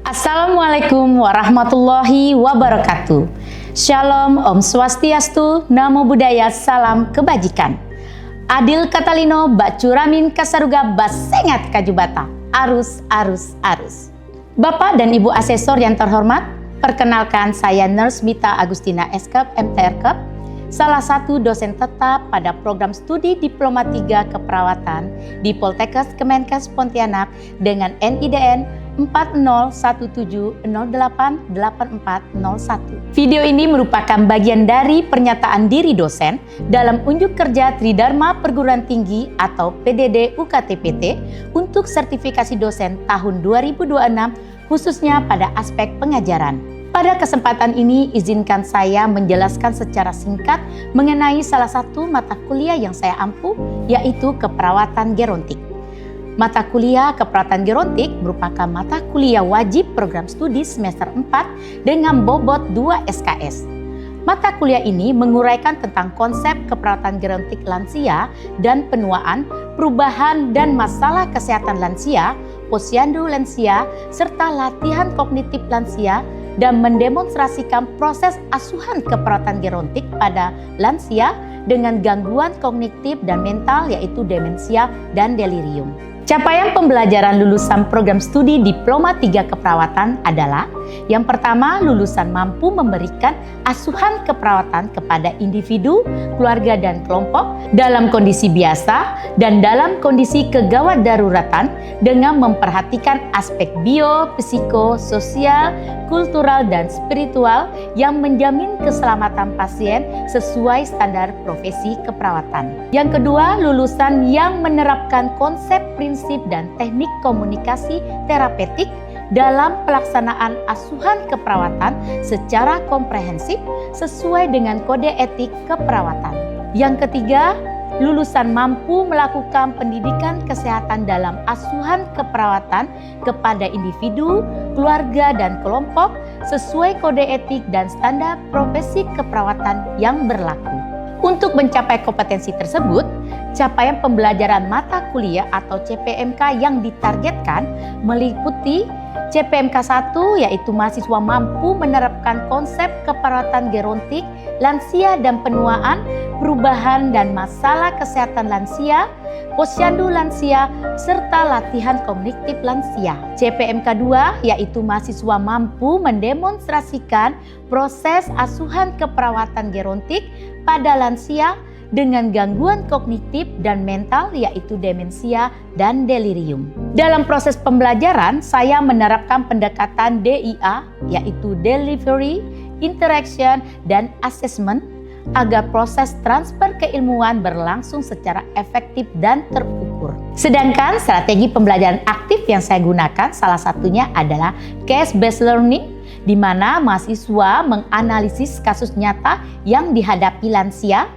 Assalamualaikum warahmatullahi wabarakatuh. Shalom, Om Swastiastu, Namo Buddhaya, salam kebajikan. Adil Katalino, Bacuramin Kasaruga, Basengat Kajubata, arus, arus, arus. Bapak dan Ibu Asesor yang terhormat, perkenalkan saya Nurse Mita Agustina Eskep, MTRKep, salah satu dosen tetap pada program studi Diploma 3 Keperawatan di Poltekkes Kemenkes Pontianak dengan NIDN 4017088401. Video ini merupakan bagian dari pernyataan diri dosen dalam unjuk kerja Tridharma Perguruan Tinggi atau PDD UKT-PT untuk sertifikasi dosen tahun 2026 khususnya pada aspek pengajaran. Pada kesempatan ini izinkan saya menjelaskan secara singkat mengenai salah satu mata kuliah yang saya ampu, yaitu keperawatan gerontik. Mata kuliah keperawatan gerontik merupakan mata kuliah wajib program studi semester 4 dengan bobot 2 SKS. Mata kuliah ini menguraikan tentang konsep keperawatan gerontik lansia dan penuaan, perubahan dan masalah kesehatan lansia, posyandu lansia, serta latihan kognitif lansia, dan mendemonstrasikan proses asuhan keperawatan gerontik pada lansia dengan gangguan kognitif dan mental yaitu demensia dan delirium. Capaian pembelajaran lulusan program studi Diploma 3 Keperawatan adalah yang pertama, lulusan mampu memberikan asuhan keperawatan kepada individu, keluarga, dan kelompok dalam kondisi biasa dan dalam kondisi kegawat daruratan dengan memperhatikan aspek bio, psiko, sosial, kultural, dan spiritual yang menjamin keselamatan pasien sesuai standar profesi keperawatan. Yang kedua, lulusan yang menerapkan konsep, prinsip, dan teknik komunikasi terapeutik dalam pelaksanaan asuhan keperawatan secara komprehensif sesuai dengan kode etik keperawatan. Yang ketiga, lulusan mampu melakukan pendidikan kesehatan dalam asuhan keperawatan kepada individu, keluarga, dan kelompok sesuai kode etik dan standar profesi keperawatan yang berlaku. Untuk mencapai kompetensi tersebut, capaian pembelajaran mata kuliah atau CPMK yang ditargetkan meliputi CPMK 1 yaitu mahasiswa mampu menerapkan konsep keperawatan gerontik, lansia dan penuaan, perubahan dan masalah kesehatan lansia, posyandu lansia, serta latihan kognitif lansia. CPMK 2 yaitu mahasiswa mampu mendemonstrasikan proses asuhan keperawatan gerontik pada lansia dengan gangguan kognitif dan mental yaitu demensia dan delirium. Dalam proses pembelajaran, saya menerapkan pendekatan DIA yaitu Delivery, Interaction, dan Assessment agar proses transfer keilmuan berlangsung secara efektif dan terukur. Sedangkan strategi pembelajaran aktif yang saya gunakan salah satunya adalah case-based learning, di mana mahasiswa menganalisis kasus nyata yang dihadapi lansia,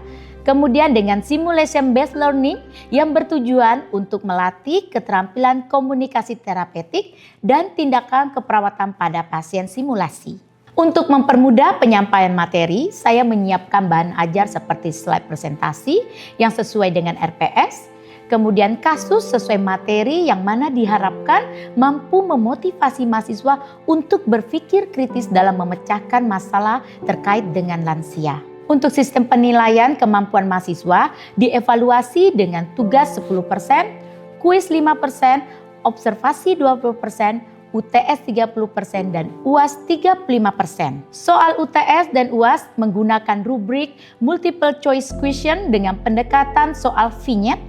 kemudian dengan simulation based learning yang bertujuan untuk melatih keterampilan komunikasi terapeutik dan tindakan keperawatan pada pasien simulasi. Untuk mempermudah penyampaian materi, saya menyiapkan bahan ajar seperti slide presentasi yang sesuai dengan RPS, kemudian kasus sesuai materi yang mana diharapkan mampu memotivasi mahasiswa untuk berpikir kritis dalam memecahkan masalah terkait dengan lansia. Untuk sistem penilaian kemampuan mahasiswa dievaluasi dengan tugas 10%, kuis 5%, observasi 20%, UTS 30% dan UAS 35%. Soal UTS dan UAS menggunakan rubrik multiple choice question dengan pendekatan soal vignette.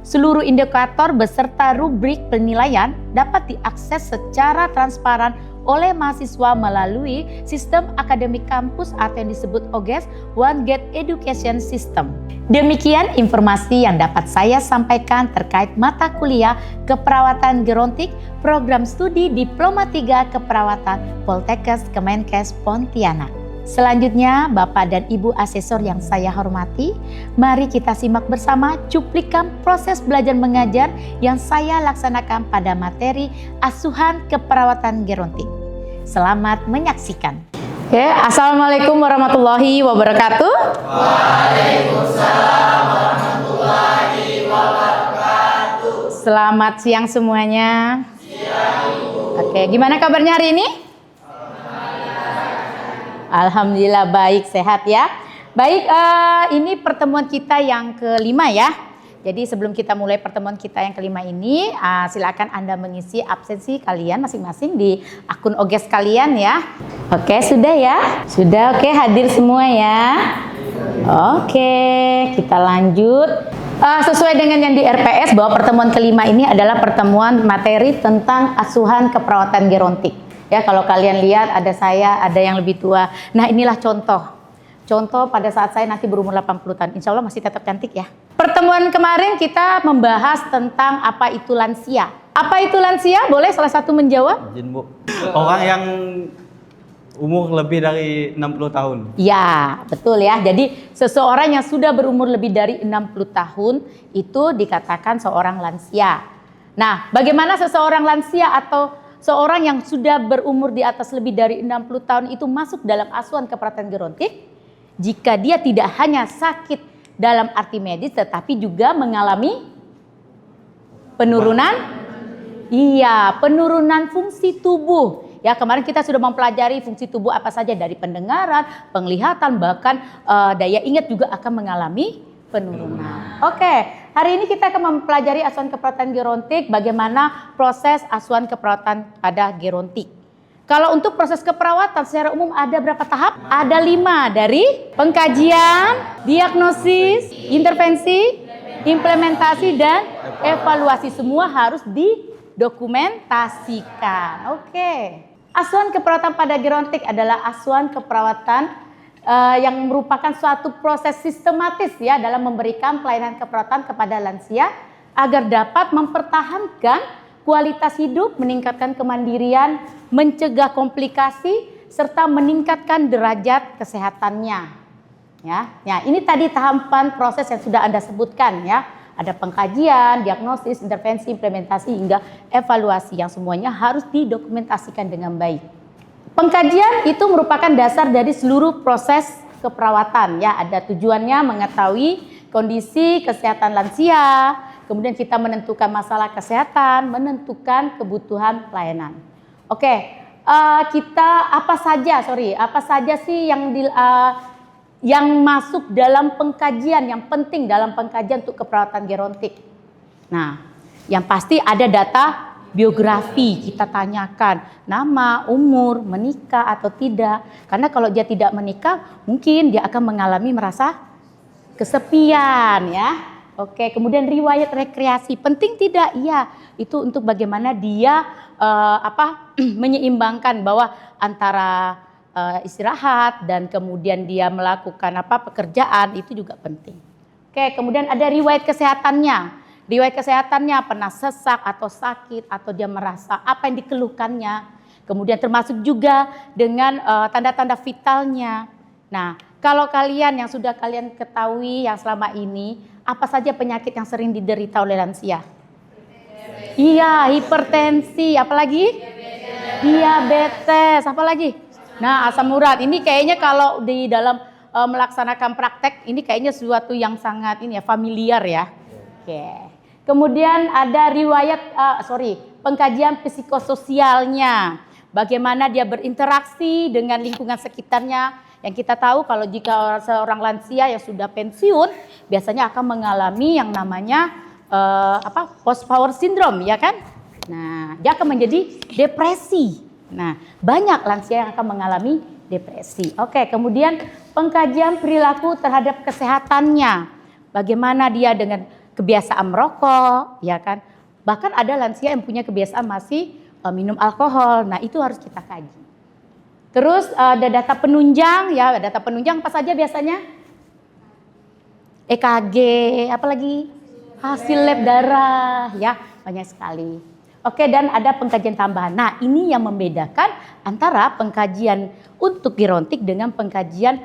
Seluruh indikator beserta rubrik penilaian dapat diakses secara transparan oleh mahasiswa melalui sistem akademik kampus atau yang disebut OGES One Gate Education System. Demikian informasi yang dapat saya sampaikan terkait mata kuliah keperawatan gerontik program studi Diploma 3 Keperawatan Poltekkes Kemenkes Pontianak. Selanjutnya, Bapak dan Ibu Asesor yang saya hormati, mari kita simak bersama cuplikan proses belajar mengajar yang saya laksanakan pada materi asuhan keperawatan gerontik. Selamat menyaksikan. Assalamualaikum warahmatullahi wabarakatuh. Waalaikumsalam warahmatullahi wabarakatuh. Selamat siang semuanya. Siang, Ibu. Oke, gimana kabarnya hari ini? Alhamdulillah baik, sehat ya. Baik, ini pertemuan kita yang kelima ya. Jadi sebelum kita mulai pertemuan kita yang kelima ini, silakan Anda mengisi absensi kalian masing-masing di akun OGES kalian ya. Oke, sudah ya? Sudah, oke, hadir semua ya. Oke, kita lanjut. Sesuai dengan yang di RPS bahwa pertemuan kelima ini adalah pertemuan materi tentang asuhan keperawatan gerontik. Ya, kalau kalian lihat ada saya, ada yang lebih tua. Nah, inilah contoh. Contoh pada saat saya nanti berumur 80 tahun, insya Allah masih tetap cantik ya. Pertemuan kemarin kita membahas tentang apa itu lansia. Apa itu lansia? Boleh salah satu menjawab? Izin Bu. Orang yang umur lebih dari 60 tahun. Ya, betul ya. Jadi seseorang yang sudah berumur lebih dari 60 tahun itu dikatakan seorang lansia. Nah, bagaimana seseorang lansia atau seorang yang sudah berumur di atas lebih dari 60 tahun itu masuk dalam asuhan keperawatan gerontik? Jika dia tidak hanya sakit dalam arti medis tetapi juga mengalami penurunan, penurunan fungsi tubuh. Ya, kemarin kita sudah mempelajari fungsi tubuh apa saja dari pendengaran, penglihatan, bahkan daya ingat juga akan mengalami penurunan. Oke, hari ini kita akan mempelajari asuhan keperawatan gerontik, bagaimana proses asuhan keperawatan pada gerontik. Kalau untuk proses keperawatan secara umum ada berapa tahap? Ada 5, dari pengkajian, diagnosis, intervensi, implementasi, dan evaluasi. Semua harus didokumentasikan. Oke. Asuhan keperawatan pada gerontik adalah asuhan keperawatan yang merupakan suatu proses sistematis ya dalam memberikan pelayanan keperawatan kepada lansia agar dapat mempertahankan kualitas hidup, meningkatkan kemandirian, mencegah komplikasi, serta meningkatkan derajat kesehatannya. Ya, ini tadi tahapan proses yang sudah Anda sebutkan ya. Ada pengkajian, diagnosis, intervensi, implementasi, hingga evaluasi yang semuanya harus didokumentasikan dengan baik. Pengkajian itu merupakan dasar dari seluruh proses keperawatan ya. Ada tujuannya mengetahui kondisi kesehatan lansia, kemudian kita menentukan masalah kesehatan, menentukan kebutuhan pelayanan. Oke, kita apa saja sih yang masuk dalam pengkajian, yang penting dalam pengkajian untuk keperawatan gerontik? Nah, yang pasti ada data biografi, kita tanyakan nama, umur, menikah atau tidak. Karena kalau dia tidak menikah, mungkin dia akan mengalami merasa kesepian ya. Oke, kemudian riwayat rekreasi penting tidak? Iya, itu untuk bagaimana dia menyeimbangkan bahwa antara istirahat dan kemudian dia melakukan pekerjaan itu juga penting. Oke, kemudian ada riwayat kesehatannya. Riwayat kesehatannya pernah sesak atau sakit atau dia merasa apa yang dikeluhkannya. Kemudian termasuk juga dengan tanda-tanda vitalnya. Nah, kalau kalian yang sudah kalian ketahui yang selama ini, apa saja penyakit yang sering diderita oleh lansia? Iya, hipertensi, apalagi? Diabetes, apa lagi? Nah, asam urat. Ini kayaknya kalau di dalam melaksanakan praktek, ini kayaknya sesuatu yang sangat familiar ya. Oke. Kemudian ada riwayat, pengkajian psikososialnya. Bagaimana dia berinteraksi dengan lingkungan sekitarnya. Yang kita tahu kalau jika seorang lansia yang sudah pensiun biasanya akan mengalami yang namanya post power syndrome ya kan. Nah, dia akan menjadi depresi. Nah, banyak lansia yang akan mengalami depresi. Oke, kemudian pengkajian perilaku terhadap kesehatannya. Bagaimana dia dengan kebiasaan merokok, ya kan? Bahkan ada lansia yang punya kebiasaan masih minum alkohol. Nah, itu harus kita kaji. Terus ada data penunjang ya, data penunjang apa saja biasanya? EKG, apalagi hasil lab darah ya, banyak sekali. Oke, dan ada pengkajian tambahan. Nah, ini yang membedakan antara pengkajian untuk gerontik dengan pengkajian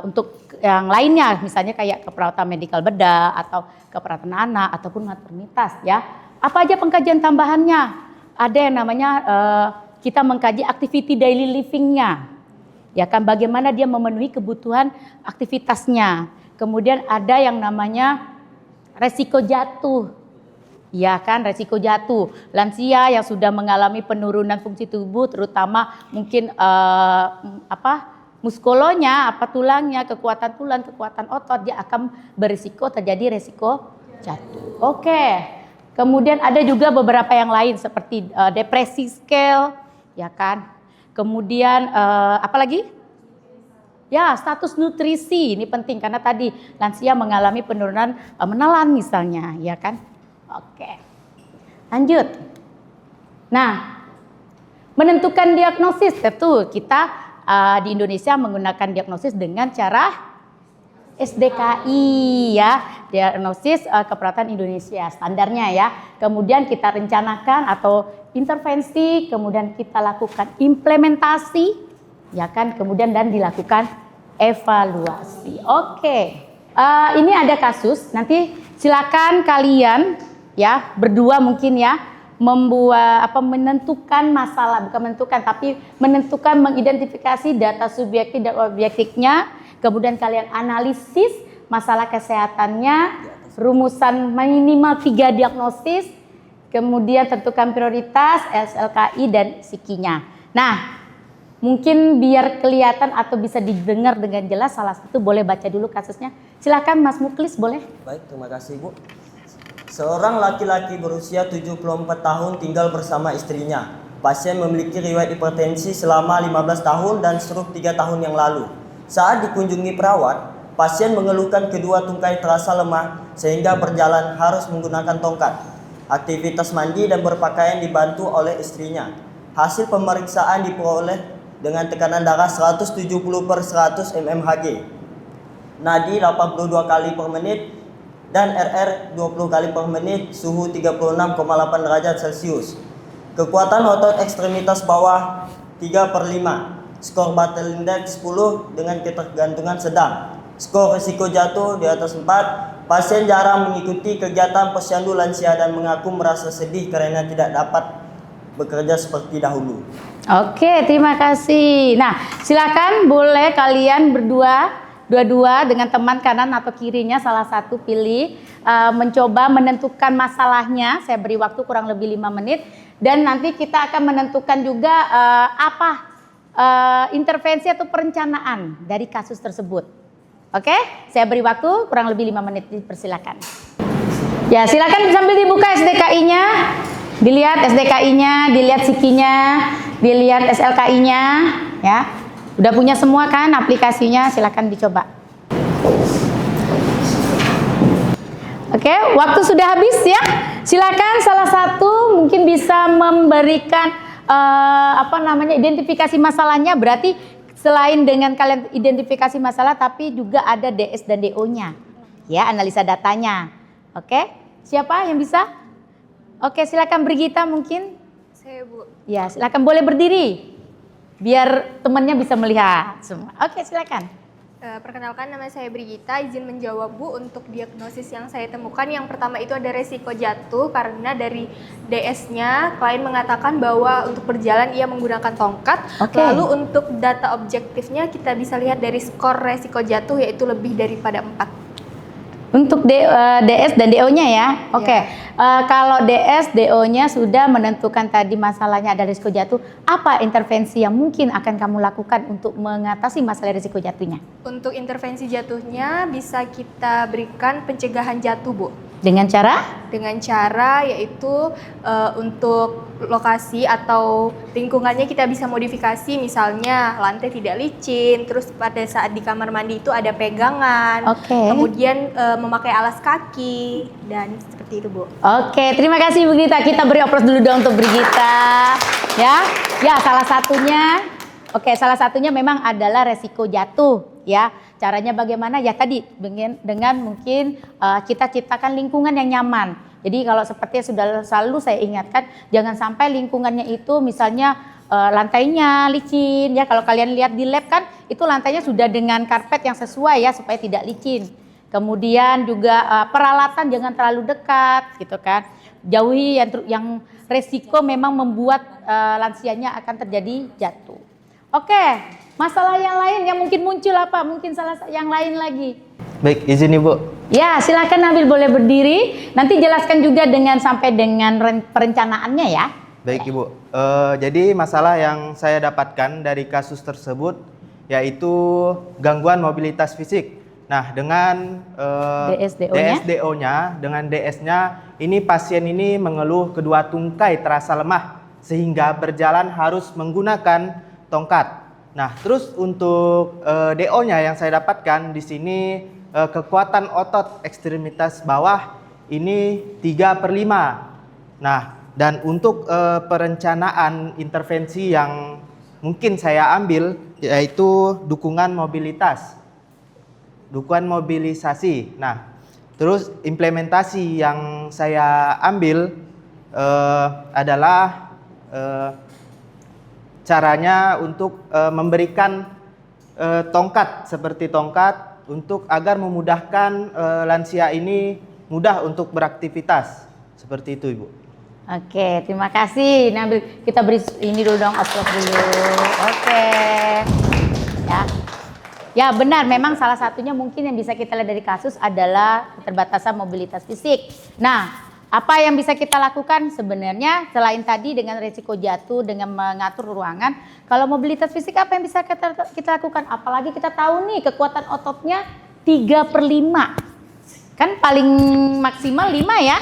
untuk yang lainnya, misalnya kayak keperawatan medikal bedah atau keperawatan anak ataupun maternitas ya. Apa aja pengkajian tambahannya? Ada yang namanya kita mengkaji activity daily living-nya. Ya kan, bagaimana dia memenuhi kebutuhan aktivitasnya. Kemudian ada yang namanya resiko jatuh. Ya kan, resiko jatuh. Lansia yang sudah mengalami penurunan fungsi tubuh, terutama mungkin muskolonya, tulangnya, kekuatan tulang, kekuatan otot, dia akan berisiko terjadi resiko jatuh. Oke. Kemudian ada juga beberapa yang lain seperti depresi scale, ya kan. Kemudian apa lagi? Ya, status nutrisi ini penting karena tadi lansia mengalami penurunan menelan misalnya, ya kan? Oke. Lanjut. Nah, menentukan diagnosis tentu kita di Indonesia menggunakan diagnosis dengan cara SDKI ya, diagnosis keperawatan Indonesia standarnya ya. Kemudian kita rencanakan atau intervensi, kemudian kita lakukan implementasi, ya kan, kemudian dan dilakukan evaluasi. Oke. Ini ada kasus, nanti silakan kalian ya berdua mungkin ya menentukan masalah, bukan menentukan tapi menentukan mengidentifikasi data subjektif dan objektifnya, kemudian kalian analisis masalah kesehatannya, rumusan minimal 3 diagnosis, kemudian tentukan prioritas, SLKI dan psikinya. Nah, mungkin biar kelihatan atau bisa didengar dengan jelas, salah satu boleh baca dulu kasusnya. Silakan Mas Muklis, boleh? Baik, terima kasih Bu. Seorang laki-laki berusia 74 tahun tinggal bersama istrinya. Pasien memiliki riwayat hipertensi selama 15 tahun dan stroke 3 tahun yang lalu. Saat dikunjungi perawat, pasien mengeluhkan kedua tungkai terasa lemah sehingga berjalan harus menggunakan tongkat. Aktivitas mandi dan berpakaian dibantu oleh istrinya. Hasil pemeriksaan diperoleh dengan tekanan darah 170/100 mmHg, nadi 82 kali per menit, dan RR 20 kali per menit, suhu 36,8 derajat Celcius. Kekuatan otot ekstremitas bawah 3/5, skor Battle Index 10 dengan ketergantungan sedang. Skor risiko jatuh di atas 4. Pasien jarang mengikuti kegiatan posyandu lansia dan mengaku merasa sedih karena tidak dapat bekerja seperti dahulu. Oke, terima kasih. Nah, silakan boleh kalian dua-dua dengan teman kanan atau kirinya salah satu pilih, mencoba menentukan masalahnya. Saya beri waktu kurang lebih 5 menit dan nanti kita akan menentukan juga intervensi atau perencanaan dari kasus tersebut. Oke, saya beri waktu kurang lebih 5 menit, dipersilakan. Ya, silakan sambil dibuka SDKI-nya, dilihat SDKI-nya, dilihat psikinya, dilihat SLKI-nya, ya. Udah punya semua kan aplikasinya, silakan dicoba. Oke, waktu sudah habis ya. Silakan salah satu mungkin bisa memberikan identifikasi masalahnya. Berarti selain dengan kalian identifikasi masalah, tapi juga ada DS dan DO-nya. Ya, analisa datanya. Oke, siapa yang bisa? Oke, silakan Brigita mungkin. Saya Bu. Ya, silakan boleh berdiri. Biar temannya bisa melihat semua. Oke, silakan. Perkenalkan, nama saya Brigita, izin menjawab Bu untuk diagnosis yang saya temukan. Yang pertama itu ada resiko jatuh karena dari DS-nya klien mengatakan bahwa untuk berjalan ia menggunakan tongkat. Lalu untuk data objektifnya kita bisa lihat dari skor resiko jatuh yaitu lebih daripada 4. Untuk DS dan DO-nya ya. Oke. Kalau DS, DO-nya sudah menentukan tadi masalahnya ada risiko jatuh, apa intervensi yang mungkin akan kamu lakukan untuk mengatasi masalah risiko jatuhnya? Untuk intervensi jatuhnya bisa kita berikan pencegahan jatuh, Bu. Dengan cara? Dengan cara yaitu untuk lokasi atau lingkungannya kita bisa modifikasi, misalnya lantai tidak licin, terus pada saat di kamar mandi itu ada pegangan, kemudian memakai alas kaki dan seperti itu Bu. Oke, terima kasih Bu Brigita. Kita beri aplaus dulu dong untuk Brigita. Ya salah satunya. Oke, salah satunya memang adalah resiko jatuh ya. Caranya bagaimana? Ya tadi dengan mungkin kita ciptakan lingkungan yang nyaman. Jadi kalau seperti sudah selalu saya ingatkan, jangan sampai lingkungannya itu misalnya lantainya licin ya. Kalau kalian lihat di lab kan itu lantainya sudah dengan karpet yang sesuai ya supaya tidak licin. Kemudian juga peralatan jangan terlalu dekat gitu kan. Jauhi yang resiko memang membuat lansianya akan terjadi jatuh. Oke, masalah yang lain yang mungkin muncul apa? Mungkin salah yang lain lagi. Baik, izin Ibu. Ya, silakan Nabil boleh berdiri. Nanti jelaskan juga sampai dengan perencanaannya ya. Baik Ibu, jadi masalah yang saya dapatkan dari kasus tersebut yaitu gangguan mobilitas fisik. Nah, dengan DSDO-nya, dengan DS-nya, ini pasien ini mengeluh kedua tungkai terasa lemah sehingga berjalan harus menggunakan tongkat. Nah, terus untuk DO-nya yang saya dapatkan di sini kekuatan otot ekstremitas bawah ini 3/5. Nah, dan untuk perencanaan intervensi yang mungkin saya ambil yaitu dukungan mobilisasi. Nah, terus implementasi yang saya ambil adalah caranya untuk memberikan tongkat seperti tongkat untuk agar memudahkan lansia ini mudah untuk beraktivitas. Seperti itu, Ibu. Oke, terima kasih Nabil. Kita beri ini dulu dong, upload dulu. Oke. Ya benar, memang salah satunya mungkin yang bisa kita lihat dari kasus adalah keterbatasan mobilitas fisik. Nah, apa yang bisa kita lakukan sebenarnya selain tadi dengan risiko jatuh, dengan mengatur ruangan, kalau mobilitas fisik apa yang bisa kita lakukan? Apalagi kita tahu nih kekuatan ototnya 3/5. Kan paling maksimal 5 ya.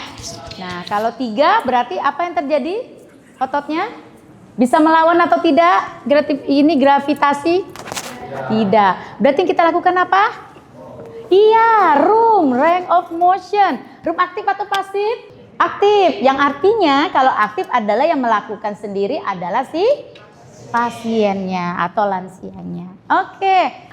Nah, kalau 3 berarti apa yang terjadi? Ototnya bisa melawan atau tidak? Gravitasi? Tidak. Berarti yang kita lakukan apa? Iya, range of motion. Room aktif atau pasif? Aktif. Yang artinya kalau aktif adalah yang melakukan sendiri adalah si pasiennya atau lansianya. Oke.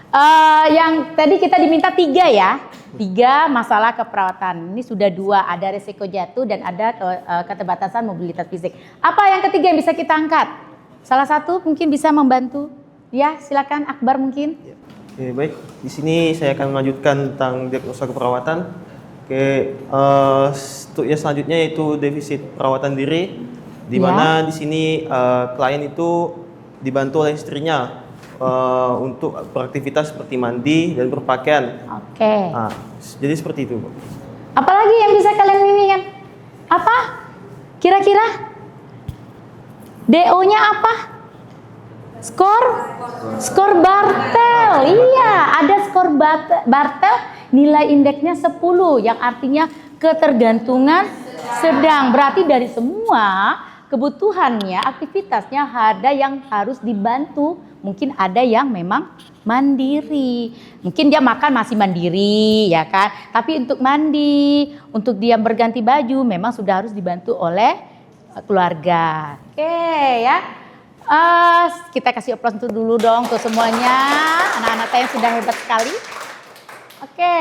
Yang tadi kita diminta 3 ya. 3 masalah keperawatan. Ini sudah 2, ada risiko jatuh dan ada keterbatasan mobilitas fisik. Apa yang ketiga yang bisa kita angkat? Salah satu mungkin bisa membantu. Ya, silakan Akbar mungkin. Oke, baik. Di sini saya akan melanjutkan tentang diagnosa keperawatan. Oke, untuk yang selanjutnya yaitu defisit perawatan diri, di mana di sini klien itu dibantu oleh istrinya untuk beraktivitas seperti mandi dan berpakaian. Oke. Nah, jadi seperti itu, Bu. Apalagi yang bisa kalian ini kan? Apa? Kira-kira? DO-nya apa? Skor Bartel. Iya, ada skor Bartel, nilai indeksnya 10 yang artinya ketergantungan sedang. Berarti dari semua kebutuhannya, aktivitasnya ada yang harus dibantu. Mungkin ada yang memang mandiri. Mungkin dia makan masih mandiri, ya kan? Tapi untuk mandi, untuk dia berganti baju memang sudah harus dibantu oleh keluarga. Oke, ya. Kita kasih aplaus dulu dong untuk semuanya. Anak-anak saya sudah hebat sekali. Oke,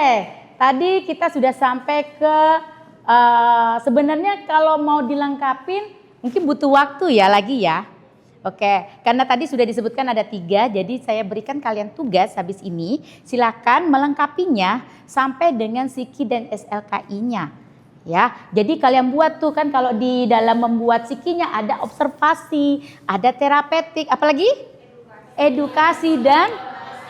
tadi kita sudah sampai ke sebenarnya kalau mau dilengkapin mungkin butuh waktu ya lagi ya. Oke, karena tadi sudah disebutkan ada 3, jadi saya berikan kalian tugas habis ini. Silakan melengkapinya sampai dengan Psiki dan SLKI-nya. Ya, jadi kalian buat tuh kan kalau di dalam membuat Psikinya ada observasi, ada terapeutik, apalagi edukasi dan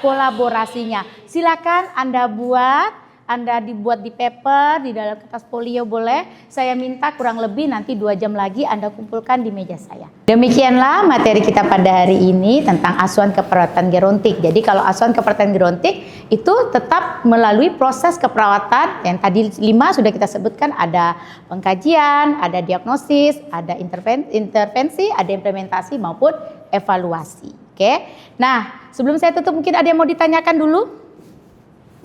kolaborasinya. Silakan Anda buat. Anda dibuat di paper, di dalam kertas folio boleh. Saya minta kurang lebih nanti 2 jam lagi Anda kumpulkan di meja saya. Demikianlah materi kita pada hari ini tentang asuhan keperawatan gerontik. Jadi kalau asuhan keperawatan gerontik itu tetap melalui proses keperawatan yang tadi 5 sudah kita sebutkan, ada pengkajian, ada diagnosis, ada intervensi, ada implementasi maupun evaluasi. Oke. Nah, sebelum saya tutup mungkin ada yang mau ditanyakan dulu?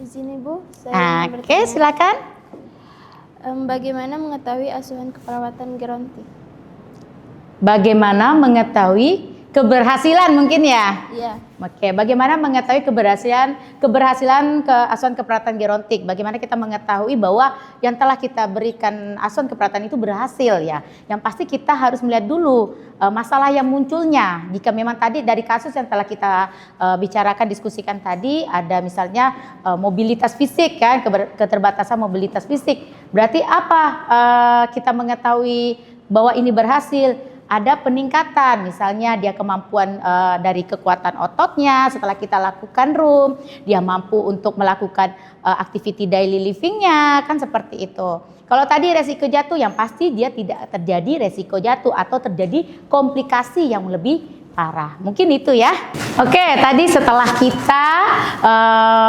Di sini Bu, saya Oke, silakan. Bagaimana mengetahui asuhan keperawatan gerontik? Bagaimana mengetahui keberhasilan mungkin ya? Iya. Oke, bagaimana mengetahui keberhasilan asuhan keperawatan gerontik? Bagaimana kita mengetahui bahwa yang telah kita berikan asuhan keperawatan itu berhasil ya? Yang pasti kita harus melihat dulu masalah yang munculnya. Jika memang tadi dari kasus yang telah kita bicarakan, diskusikan tadi, ada misalnya mobilitas fisik kan, keterbatasan mobilitas fisik. Berarti apa kita mengetahui bahwa ini berhasil? ada peningkatan, misalnya dia kemampuan dari kekuatan ototnya setelah kita lakukan room, dia mampu untuk melakukan activity daily livingnya, kan seperti itu. Kalau tadi resiko jatuh, yang pasti dia tidak terjadi resiko jatuh atau terjadi komplikasi yang lebih parah. Mungkin itu ya. Oke, tadi setelah kita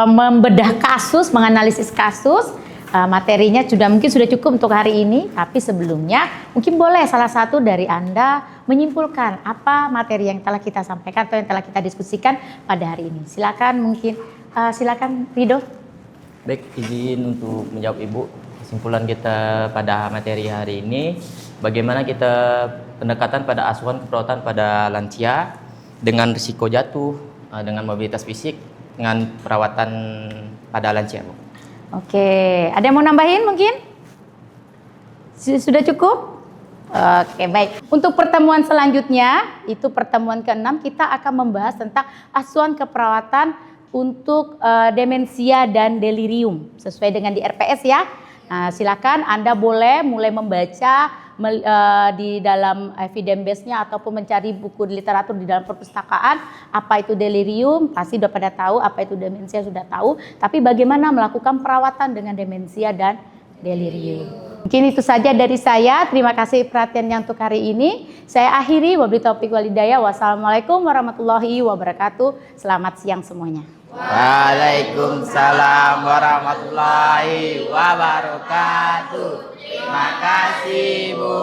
membedah kasus, menganalisis kasus, materinya sudah cukup untuk hari ini. Tapi sebelumnya mungkin boleh salah satu dari Anda menyimpulkan apa materi yang telah kita sampaikan atau yang telah kita diskusikan pada hari ini. Silakan, mungkin silakan Rido. Baik, izin untuk menjawab Ibu. Kesimpulan kita pada materi hari ini, bagaimana kita pendekatan pada asuhan keperawatan pada lansia dengan risiko jatuh, dengan mobilitas fisik, dengan perawatan pada lansia, Bu. Oke, ada yang mau nambahin mungkin? Sudah cukup? Oke, baik. Untuk pertemuan selanjutnya, itu pertemuan ke-6, kita akan membahas tentang asuhan keperawatan untuk demensia dan delirium, sesuai dengan di RPS ya. Nah, silakan Anda boleh mulai membaca di dalam evidence base-nya ataupun mencari buku literatur di dalam perpustakaan. Apa itu delirium? Pasti sudah pada tahu. Apa itu demensia? Sudah tahu. Tapi bagaimana melakukan perawatan dengan demensia dan delirium? Mungkin itu saja dari saya. Terima kasih perhatiannya untuk hari ini. Saya akhiri. Wabillahi taufiq wal hidayah. Wassalamualaikum warahmatullahi wabarakatuh. Selamat siang semuanya. Waalaikumsalam warahmatullahi wabarakatuh. Terima kasih, Bu.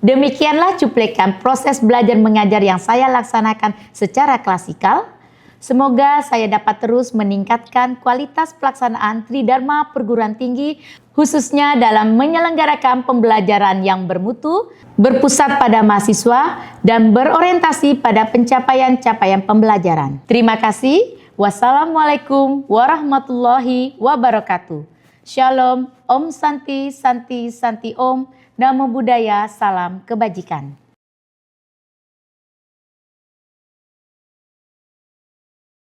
Demikianlah cuplikan proses belajar mengajar yang saya laksanakan secara klasikal. Semoga saya dapat terus meningkatkan kualitas pelaksanaan Tridharma Perguruan Tinggi, khususnya dalam menyelenggarakan pembelajaran yang bermutu, berpusat pada mahasiswa, dan berorientasi pada pencapaian-capaian pembelajaran. Terima kasih. Wassalamualaikum warahmatullahi wabarakatuh. Shalom, Om Santi, Santi, Santi Om. Namo Buddhaya, salam kebajikan.